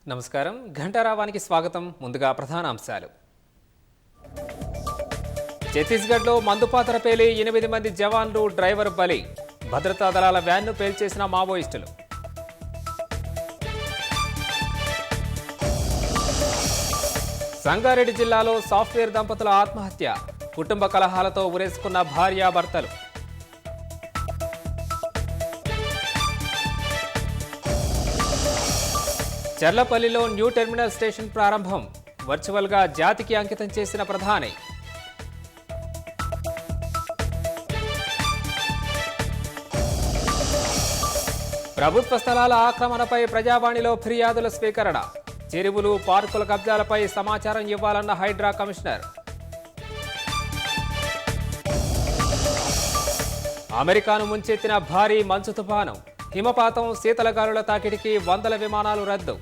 నమస్కారం ఘంటారావానికి స్వాగతం. ముందుగా ప్రధాన అంశాలు. ఛత్తీస్గఢ్లో మందుపాతర పేలి 8 మంది జవాన్లు డ్రైవర్ బలి. భద్రతా దళాల వ్యాన్ను పేల్చేసిన మావోయిస్టులు. సంగారెడ్డి జిల్లాలో సాఫ్ట్వేర్ దంపతుల ఆత్మహత్య. కుటుంబ కలహాలతో ఉరేసుకున్న భార్యాభర్తలు. చర్లపల్లిలో న్యూ టెర్మినల్ స్టేషన్ ప్రారంభం. వర్చువల్గా జాతికి అంకితం చేసిన ప్రధాని. ప్రభుత్వ స్థలాల ఆక్రమణపై ప్రజావాణిలో ఫిర్యాదుల స్వీకరణ. చెరువులు, పార్కుల కబ్జాలపై సమాచారం ఇవ్వాలన్న హైడ్రా కమిషనర్. అమెరికాను ముంచెత్తిన భారీ మంచు తుఫాను. హిమపాతం, శీతలగాలుల తాకిడికి వందల విమానాలు రద్దు.